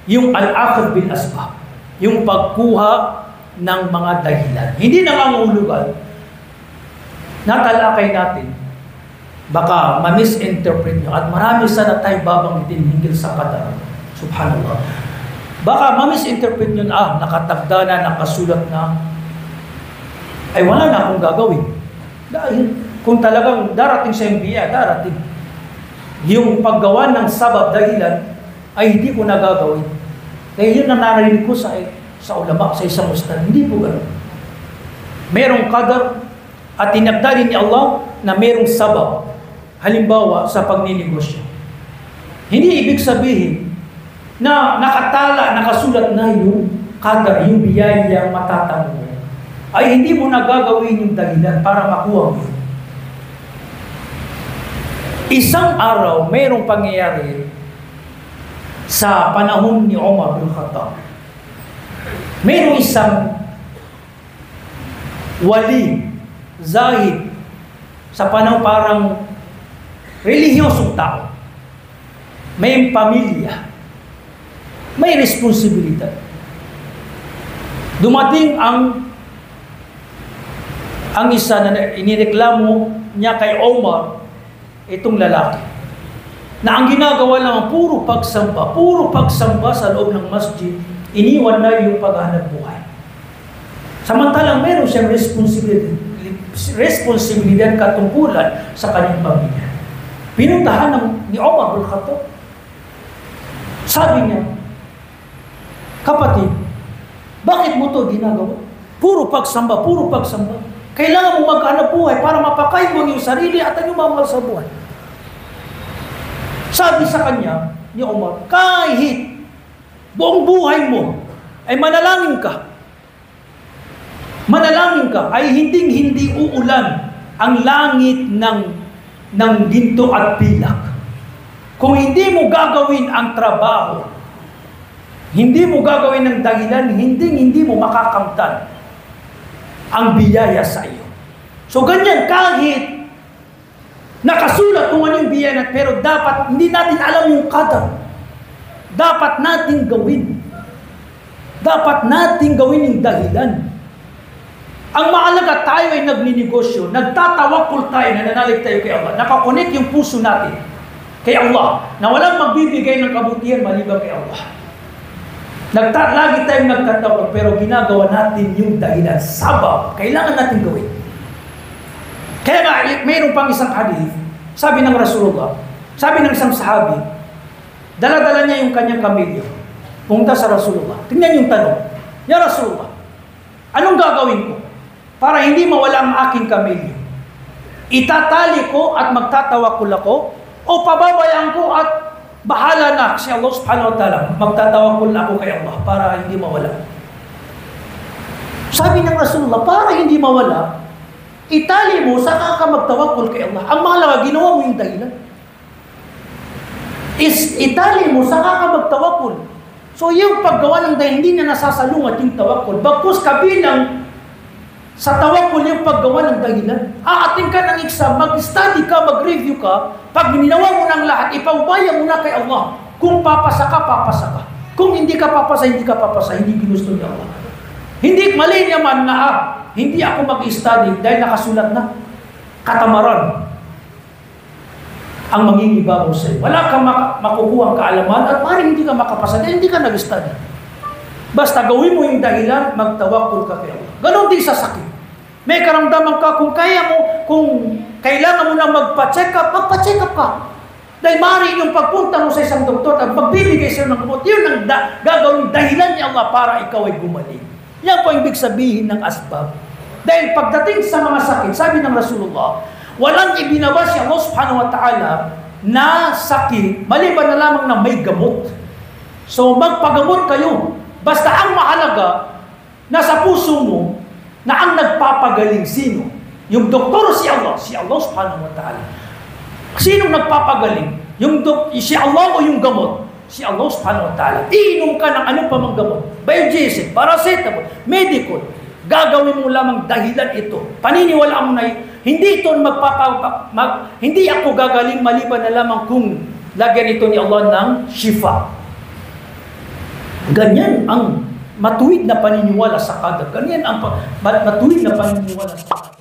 yung al-akhd bil asbab, yung pagkuha ng mga dahilan. Hindi nangangahulugan na talakay natin, baka ma-misinterpret nyo, at marami sana tayo babanggitin hinggil sa qadar. Subhanallah. Baka ma-misinterpret nyo na, nakatagda na, nakasulat na, ay wala na akong gagawin. Dahil kung talagang darating sa MBA, darating. Yung paggawa ng sabab, dahilan, ay hindi ko nagagawin. Kaya yun ang narinig ko sa ulama, sa isang ustad. Hindi po gano'n. Merong qadar at tinagda rin ni Allah na merong sabab. Halimbawa, sa pagninegosyo. Hindi ibig sabihin na nakatala, nakasulat na yung qadar, yung biyayang matatanong mo, ay hindi mo nagagawin yung dahilan para makuha mo. Isang araw, mayroong pangyayari sa panahon ni Umar bin Khattab. Mayroong isang wali, zahid, sa panahon parang relihiyosong tao. May pamilya, may responsibilidad. Dumating ang isa na inireklamo niya kay Omar, itong lalaki, na ang ginagawa lang puro pagsamba sa loob ng masjid, iniwan na yung paghahanap buhay. Samantalang meron siyang responsibilidad katungkulan sa kanyang pamilya. Pinuntahan ni Umar bin Khattab. Sabi niya, kapatid, bakit mo to ginagawa? Puro pagsamba. Kailangan mo maghanap buhay para mapakain mo yung sarili at ang mahal sa buhay. Sabi sa kanya ni Umar, kahit buong buhay mo ay manalangin ka, ay hindi uulan ang langit ng ginto at pilak. Kung hindi mo gagawin ang trabaho, hindi mo gagawin ng dahilan, hindi mo makakamtan ang biyaya sa iyo. So ganyan, kahit nakasulat kung ano yung biyaya, pero dapat hindi natin alam yung qadar. Dapat natin gawin yung dahilan. Ang mahalaga, tayo ay nagninegosyo, nagtatawakul tayo, nananalig tayo kay Allah, nakakonek yung puso natin kay Allah, na walang magbibigay ng kabutihan maliban kay Allah. Lagi tayong nagtatawag, pero ginagawa natin yung dahilan, sabab, kailangan natin gawin. Kaya nga, mayroon pang isang hadith, sabi ng Rasulullah, sabi ng isang sahabi, dala-dala niya yung kanyang kamilyo, pumunta sa Rasulullah. Tingnan yung tanong, Ya Rasulullah, anong gagawin ko para hindi mawala ang aking kamilyo? Itatali ko at magtatawakul ako, o pababayaan ko at bahala na si Allah subhanahu wa ta'ala, magtatawakul ako kay Allah para hindi mawala? Sabi ng Rasulullah, para hindi mawala, itali mo, saka ka magtawakul kay Allah. Ang mahalaga, ginawa mo yung dahilan. Itali mo, saka ka magtawakul. So yung paggawa ng dahilan, hindi na nasasalungat yung tawakul. Bagkus kabilang sa tawakul yung paggawa ng dahilan. Aating ka ng exam, mag-study ka, mag-review ka. Pag ginawa mo ng lahat, ipaubaya mo na kay Allah. Kung papasa ka, papasa ka. Kung hindi ka papasa, hindi ka papasa. Hindi ginusto ni Allah. Hindi mali naman na hindi ako mag-study dahil nakasulat na katamaran ang mangingibabaw sa iyo. Wala kang makukuha ang kaalaman at parang hindi ka makapasa dahil hindi ka nag-study. Basta gawin mo yung dahilan, magtawakul ka kay Allah. Ganon din sa sakit. May karamdaman ka, kung kaya mo, kung kailangan mo na magpa-check up ka. Dahil maaari yung pagpunta mo sa isang doktor at magbibigay sa'yo ng gamot, yun ang gagawin dahilan ni Allah para ikaw ay gumaling. Yan po ang ibig sabihin ng asbab. Dahil pagdating sa mga sakit, sabi ng Rasulullah, walang ibinaba si Allah subhanahu wa ta'ala na sakit, maliban na lamang na may gamot. So magpagamot kayo. Basta ang mahalaga, nasa puso mo, na ang nagpapagaling sino? Yung doktor o si Allah? Si Allah subhanahu wa ta'ala. Sino nagpapagaling? Si Allah o yung gamot? Si Allah subhanahu wa ta'ala. Iinom ka ng ano pa mang gamot. Biogesic, paracetamol, medical. Gagawin mo lamang dahilan ito. Paniniwala mo na hindi ito hindi ako gagaling maliban na lamang kung lagyan ito ni Allah ng shifa. Ganyan ang matuwid na paniniwala sa qadar. Ganyan ang matuwid na paniniwala sa qadar.